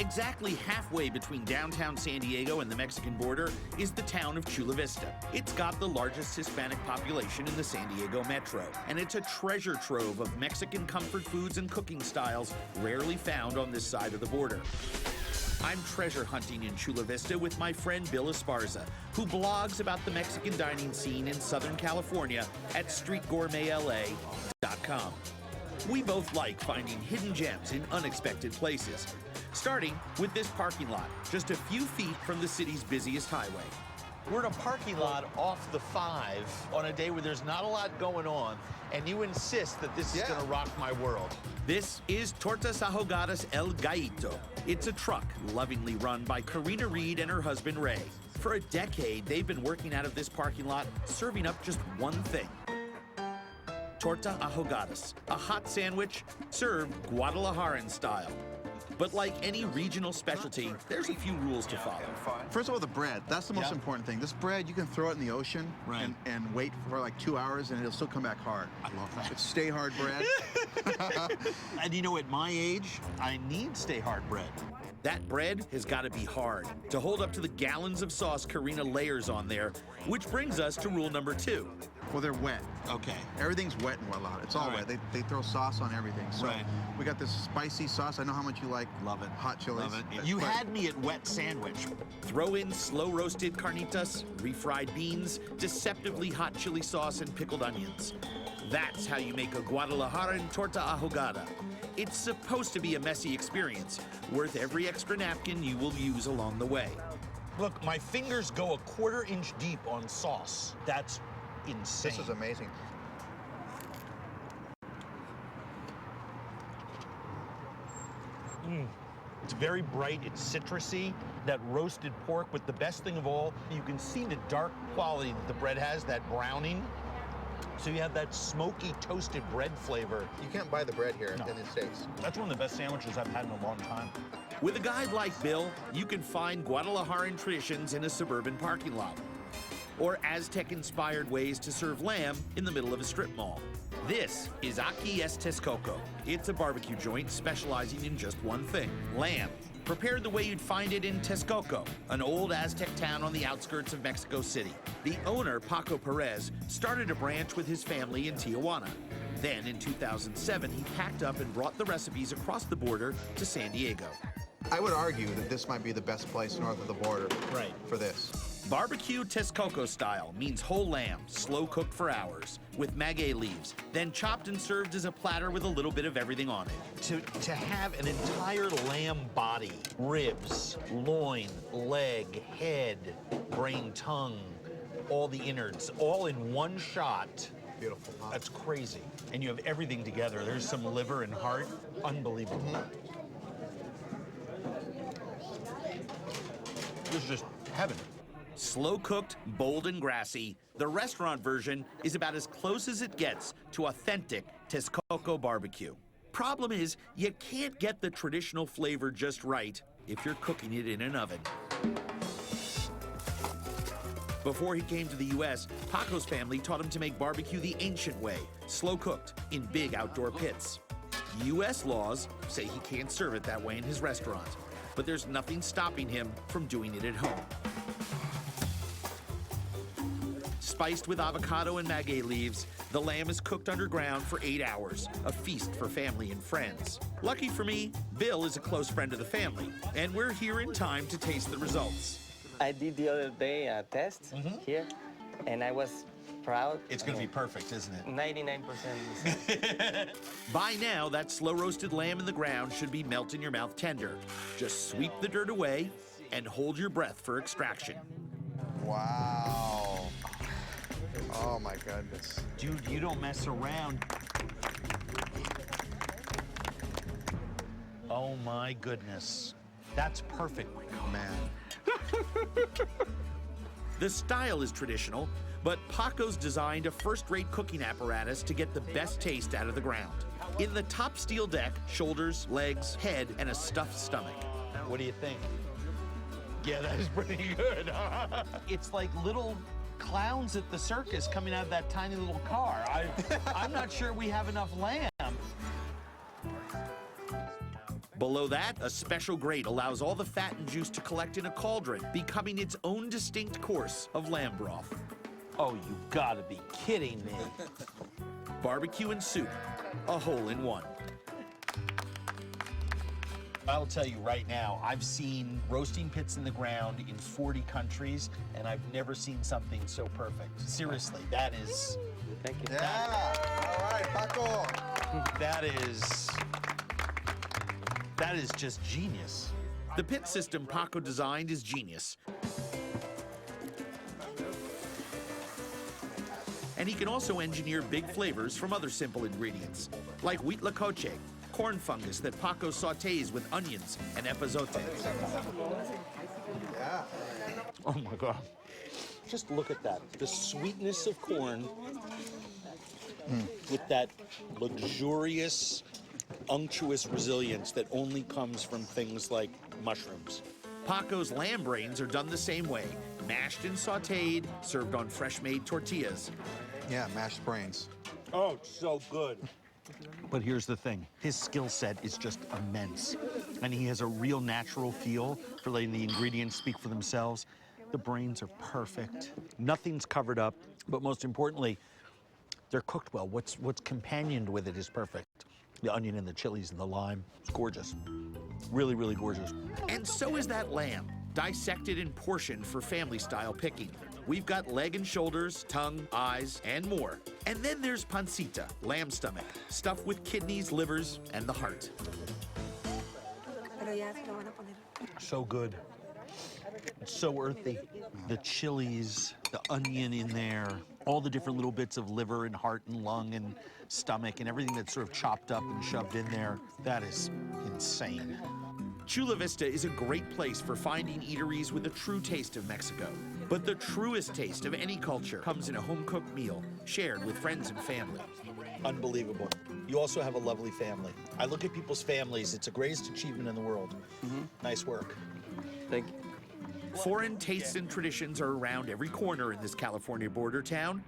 Exactly halfway between downtown San Diego and the Mexican border is the town of Chula Vista. It's got the largest Hispanic population in the San Diego metro, and it's a treasure trove of Mexican comfort foods and cooking styles rarely found on this side of the border. I'm treasure hunting in Chula Vista with my friend Bill Esparza, who blogs about the Mexican dining scene in Southern California at streetgourmetla.com. We both like finding hidden gems in unexpected places, starting with this parking lot, just a few feet from the city's busiest highway. We're in a parking lot off the 5 on a day where there's not a lot going on, and you insist that this is gonna rock my world. This is Tortas Ahogadas El Gallito. It's a truck lovingly run by Karina Reed and her husband Ray. For a decade, they've been working out of this parking lot, serving up just one thing. Torta Ahogadas, a hot sandwich served Guadalajaran style. But like any regional specialty, there's a few rules to follow. First of all, the bread. That's the most important thing. This bread, you can throw it in the ocean and wait for like 2 hours and it'll still come back hard. I love that. It's stay hard bread. And you know, at my age, I need stay hard bread. That bread has got to be hard to hold up to the gallons of sauce Karina layers on there, which brings us to rule number 2. Well, they're wet. Okay. Everything's wet in Guadalajara. It's all wet. They throw sauce on everything. So we got this spicy sauce. I know how much you like. Love it. Hot chilies. Love it. You had me at wet sandwich. Throw in slow-roasted carnitas, refried beans, deceptively hot chili sauce, and pickled onions. That's how you make a Guadalajaran torta ahogada. It's supposed to be a messy experience, worth every extra napkin you will use along the way. Look, my fingers go a 1/4 inch deep on sauce. That's insane. This is amazing. It's very bright, it's citrusy, that roasted pork, but the best thing of all, you can see the dark quality that the bread has, that browning. So you have that smoky, toasted bread flavor. You can't buy the bread here in the States. That's one of the best sandwiches I've had in a long time. With a guide like Bill, you can find Guadalajaran traditions in a suburban parking lot, or Aztec-inspired ways to serve lamb in the middle of a strip mall. This is Aqui Texcoco. It's a barbecue joint specializing in just one thing, lamb. Prepared the way you'd find it in Texcoco, an old Aztec town on the outskirts of Mexico City. The owner, Paco Perez, started a branch with his family in Tijuana. Then, in 2007, he packed up and brought the recipes across the border to San Diego. I would argue that this might be the best place north of the border for this. Barbecue Texcoco style means whole lamb, slow cooked for hours, with maguey leaves, then chopped and served as a platter with a little bit of everything on it. To have an entire lamb body, ribs, loin, leg, head, brain, tongue, all the innards, all in one shot. Beautiful. Huh? That's crazy. And you have everything together. There's some liver and heart. Unbelievable. This is just heaven. Slow cooked, bold and grassy, the restaurant version is about as close as it gets to authentic Texcoco barbecue. Problem is, you can't get the traditional flavor just right if you're cooking it in an oven. Before he came to the U.S., Paco's family taught him to make barbecue the ancient way, slow cooked, in big outdoor pits. U.S. laws say he can't serve it that way in his restaurant, but there's nothing stopping him from doing it at home. Spiced with avocado and maguey leaves, the lamb is cooked underground for 8 hours, a feast for family and friends. Lucky for me, Bill is a close friend of the family, and we're here in time to taste the results. I did the other day a test here, and I was proud. It's going to be perfect, isn't it? 99%. By now, that slow-roasted lamb in the ground should be melt in your mouth tender. Just sweep the dirt away and hold your breath for extraction. Wow. Oh my goodness. Dude, you don't mess around. Oh my goodness. That's perfect. Man. The style is traditional, but Paco's designed a first-rate cooking apparatus to get the best taste out of the ground. In the top steel deck, shoulders, legs, head, and a stuffed stomach. What do you think? Yeah, that is pretty good. It's like little clowns at the circus coming out of that tiny little car. I'm not sure we have enough lamb. Below that, a special grate allows all the fat and juice to collect in a cauldron, becoming its own distinct course of lamb broth. Oh, you gotta be kidding me. Barbecue and soup, a hole-in-one. I'll tell you right now, I've seen roasting pits in the ground in 40 countries, and I've never seen something so perfect. Seriously, that is... Thank you. Yeah. All right, Paco. That is just genius. The pit system Paco designed is genius. And he can also engineer big flavors from other simple ingredients, like wheat lacoche, corn fungus that Paco sautés with onions and epazote. Yeah. Oh my God. Just look at that. The sweetness of corn with that luxurious, unctuous resilience that only comes from things like mushrooms. Paco's lamb brains are done the same way, mashed and sautéed, served on fresh-made tortillas. Yeah, mashed brains. Oh, it's so good. But here's the thing. His skill set is just immense. And he has a real natural feel for letting the ingredients speak for themselves. The brains are perfect. Nothing's covered up. But most importantly, they're cooked well. What's companioned with it is perfect. The onion and the chilies and the lime. It's gorgeous. Really, really gorgeous. And so is that lamb, dissected and portioned for family-style picking. We've got leg and shoulders, tongue, eyes, and more. And then there's pancita, lamb stomach, stuffed with kidneys, livers, and the heart. So good. It's so earthy. The chilies, the onion in there, all the different little bits of liver and heart and lung and stomach and everything that's sort of chopped up and shoved in there. That is insane. Chula Vista is a great place for finding eateries with a true taste of Mexico. But the truest taste of any culture comes in a home-cooked meal, shared with friends and family. Unbelievable. You also have a lovely family. I look at people's families. It's the greatest achievement in the world. Nice work. Thank you. Foreign tastes and traditions are around every corner in this California border town,